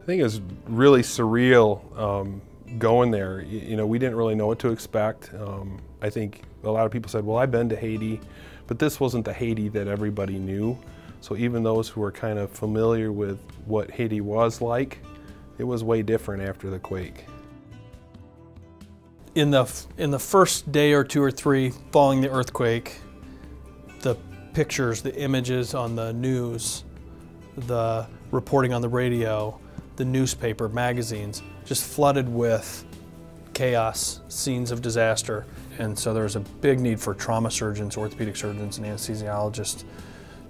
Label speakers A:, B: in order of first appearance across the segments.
A: think it was really surreal going there. You know, we didn't really know what to expect. I think a lot of people said, well, I've been to Haiti, but this wasn't the Haiti that everybody knew. So even those who were kind of familiar with what Haiti was like, it was way different after the quake.
B: In the first day or two or three following the earthquake, the pictures, the images on the news, the reporting on the radio, the newspaper, magazines, just flooded with chaos, scenes of disaster. And so there was a big need for trauma surgeons, orthopedic surgeons, and anesthesiologists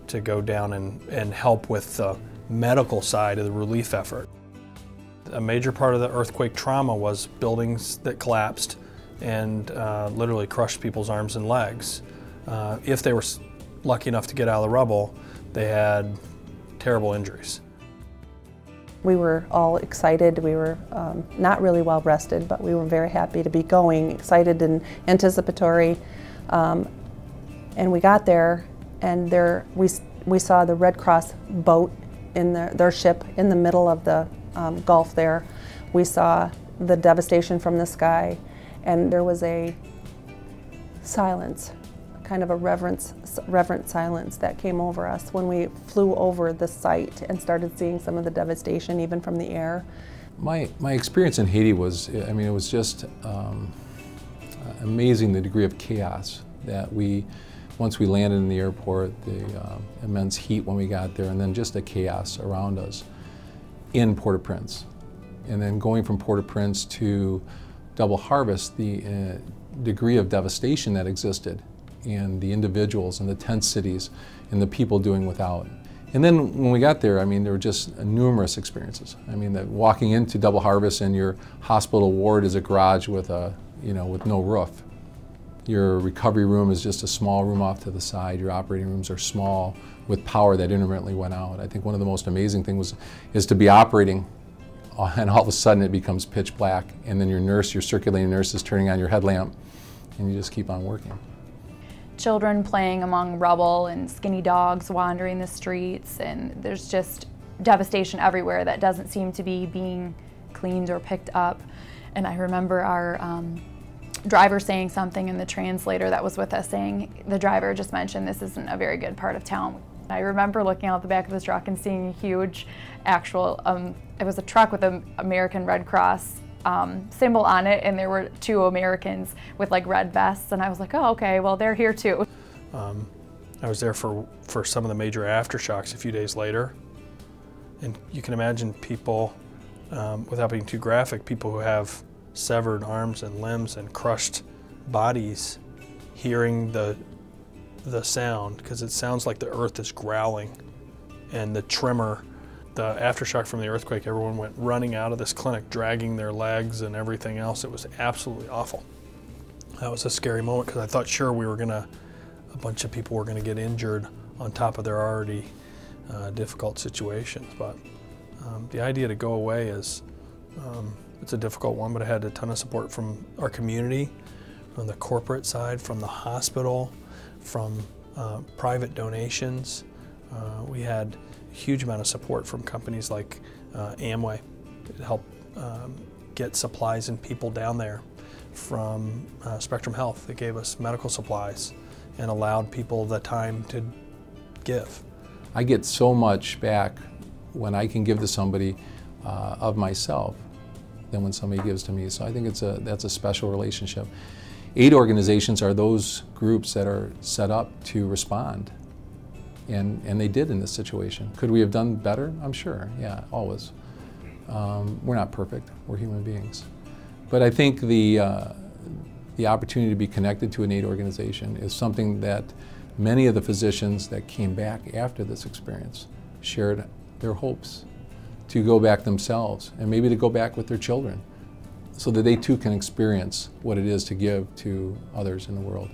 B: to go down and help with the medical side of the relief effort. A major part of the earthquake trauma was buildings that collapsed and literally crushed people's arms and legs. If they were lucky enough to get out of the rubble, they had terrible injuries.
C: We were all excited. We were not really well rested, but we were very happy to be going, excited and anticipatory. And we got there, and we saw the Red Cross boat in their ship in the middle of the Gulf there. We saw the devastation from the sky, and there was a silence, kind of a reverent silence that came over us when we flew over the site and started seeing some of the devastation even from the air.
D: My experience in Haiti was, I mean, it was just amazing, the degree of chaos that once we landed in the airport, the immense heat when we got there, and then just the chaos around us in Port-au-Prince. And then going from Port-au-Prince to Double Harvest, the degree of devastation that existed, and the individuals and the tent cities and the people doing without. And then when we got there, I mean, there were just numerous experiences. I mean, walking into Double Harvest and your hospital ward is a garage with with no roof. Your recovery room is just a small room off to the side. Your operating rooms are small with power that intermittently went out. I think one of the most amazing things is to be operating, and all of a sudden it becomes pitch black, and then your circulating nurse is turning on your headlamp, and you just keep on working.
E: Children playing among rubble and skinny dogs wandering the streets, and there's just devastation everywhere that doesn't seem to be being cleaned or picked up. And I remember our driver saying something, and the translator that was with us saying, the driver just mentioned this isn't a very good part of town. I remember looking out the back of the truck and seeing a huge actual, it was a truck with an American Red Cross symbol on it, and there were two Americans with like red vests, and I was like, oh, okay, well, they're here too.
B: I was there for some of the major aftershocks a few days later, and you can imagine people, without being too graphic, people who have severed arms and limbs and crushed bodies hearing the sound, because it sounds like the earth is growling, and the tremor. The aftershock from the earthquake, everyone went running out of this clinic, dragging their legs and everything else. It was absolutely awful. That was a scary moment, because I thought sure a bunch of people were gonna get injured on top of their already difficult situations. But the idea to go away is, it's a difficult one, but I had a ton of support from our community, from the corporate side, from the hospital, from private donations. We had a huge amount of support from companies like Amway to help get supplies and people down there, from Spectrum Health that gave us medical supplies and allowed people the time to give.
D: I get so much back when I can give to somebody of myself than when somebody gives to me. So I think that's a special relationship. Aid organizations are those groups that are set up to respond. And they did in this situation. Could we have done better? I'm sure, yeah, always. We're not perfect, we're human beings. But I think the opportunity to be connected to an aid organization is something that many of the physicians that came back after this experience shared their hopes to go back themselves, and maybe to go back with their children, so that they too can experience what it is to give to others in the world.